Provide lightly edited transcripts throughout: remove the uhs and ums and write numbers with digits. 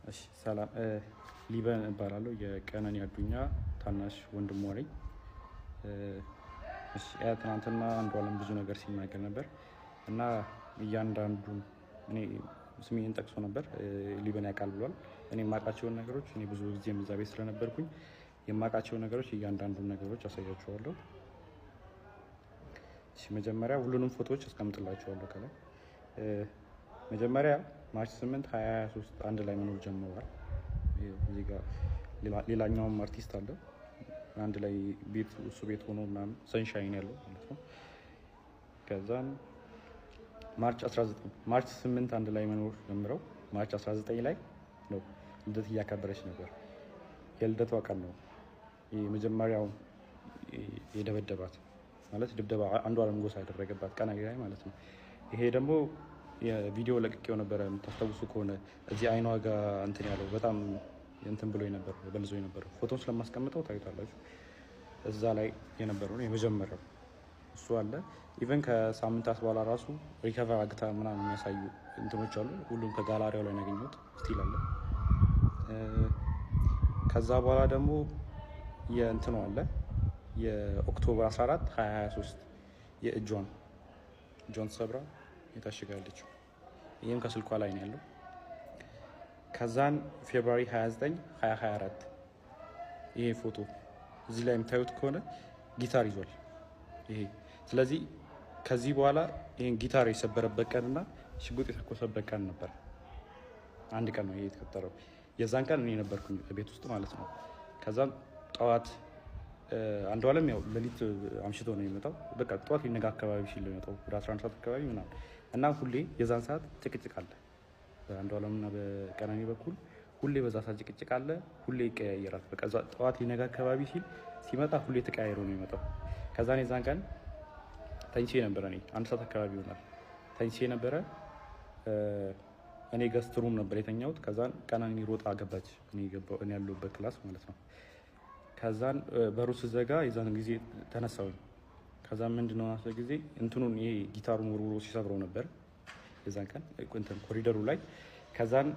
እሺ ሰላም ሊበን እባላለሁ የቀነኒ አዱኛ ታናሽ ወንድሟ ነኝ። እሺ ትናንትና አንዷለም ብዙ ነገር ሲናገር ነበር እና እያንዳንዱ እኔ ስሜን ጠቅሶ ነበር ሊበን ያውቃል ብሏል። እኔ የማውቃቸውን ነገሮች እኔ ብዙ ጊዜ እዛ ቤት ስለነበርኩኝ የማውቃቸውን ነገሮች እያንዳንዱን ነገሮች አሳያችኋለሁ። እሺ መጀመሪያ ሁሉንም ፎቶዎች አስቀምጥላችኋለሁ ከላይ መጀመሪያ ማርች 8 2023 አንድ ላይ መኖር ጀምረዋል። እዚህ ጋር ሌላኛውም አርቲስት አለ አንድ ላይ ቤት እሱ ቤት ሆኖ ምናምን ሰንሻይን ያለው ማለት ነው። ከዛን ማርች 8 አንድ ላይ መኖር ጀምረው ማርች 19 ላይ ነው ልደት እያከበረች ነበር። የልደቷ ቀን ነው የመጀመሪያው የደበደባት ማለት ድብደባ አንዷለም ጎሳ ያደረገባት ቀን ላይ ማለት ነው። ይሄ ደግሞ የቪዲዮ ለቅቄው ነበር የምታስታውሱ ከሆነ እዚህ አይኗ ጋር እንትን ያለው በጣም እንትን ብሎ ነበር በልዞ ነበር። ፎቶን ስለማስቀምጠው ታዩታላችሁ። እዛ ላይ የነበረው ነው የመጀመሪያው እሱ አለ። ኢቨን ከሳምንታት በኋላ ራሱ ሪከቨር አግታ ምናምን የሚያሳዩ እንትኖች አሉ። ሁሉም ከጋላሪያው ላይ ያገኙት ስቲል አለ። ከዛ በኋላ ደግሞ የእንትኑ አለ የኦክቶበር 14 2023 የእጇን ሰብራ የታሽጋለች። ይሄም ከስልኳ ላይ ነው ያለው። ከዛን ፌብሩዋሪ 29 2024 ይሄ ፎቶ እዚህ ላይ የምታዩት ከሆነ ጊታር ይዟል ይሄ። ስለዚህ ከዚህ በኋላ ይሄን ጊታር የሰበረበት ቀንና ሽጉጥ የተኮሰበት ቀን ነበር። አንድ ቀን ነው ይሄ የተከተለው። የዛን ቀን እኔ ነበርኩኝ ቤት ውስጥ ማለት ነው። ከዛም ጠዋት አንዷለም ያው ሌሊት አምሽቶ ነው የሚመጣው። በቃ ጠዋት ሊነጋ አካባቢ ሲል ነው የሚመጣው ወደ 11 ሰዓት አካባቢ ምናምን እና ሁሌ የዛን ሰዓት ጭቅጭቅ አለ በአንዷለምና በቀነኒ በኩል ሁሌ በዛ ሰዓት ጭቅጭቅ አለ። ሁሌ ይቀያየራል። በቃ ጠዋት ሊነጋ አካባቢ ሲመጣ ሁሌ ተቀያይሮ ነው የሚመጣው። ከዛ የዛን ቀን ተኝቼ ነበረ። እኔ 1 ሰዓት አካባቢ ይሆናል ተኝቼ ነበረ። እኔ ገስት ሩም ነበር የተኛሁት። ከዛን ቀነኒ ሮጣ ገባች እኔ ያለሁበት ክላስ ማለት ነው። ከዛን በሩ ስዘጋ የዛን ጊዜ ተነሳሁኝ። ከዛን ምንድነው አሰ ጊዜ እንትኑን ይሄ ጊታሩን ወርውሮ ሲሰብረው ነበር የዛን ቀን ኮሪደሩ ላይ። ከዛን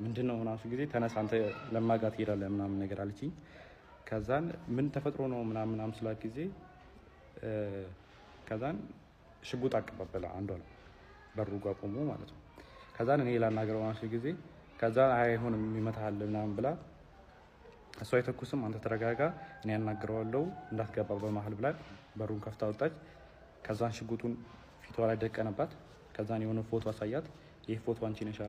ምንድነው ሆናሱ ጊዜ ተነሳ አንተ ለማጋት ትሄዳለህ ምናምን ነገር አለችኝ። ከዛን ምን ተፈጥሮ ነው ምናምን ስላት ጊዜ ከዛን ሽጉጥ አቀባበለ አንዷለም በሩ ጋር ቆሞ ማለት ነው። ከዛን እኔ ላናገረው አሰ ጊዜ ከዛን አይሆንም ይመታሃል ምናምን ብላ እሷ አይተኩስም አንተ ተረጋጋ እኔ ያናግረዋለሁ እንዳትገባ በመሃል ብላ በሩን ከፍታ ወጣች። ከዛን ሽጉጡን ፊቷ ላይ ደቀነባት። ከዛን የሆነ ፎቶ አሳያት። ይሄ ፎቶ አንቺ ነሽ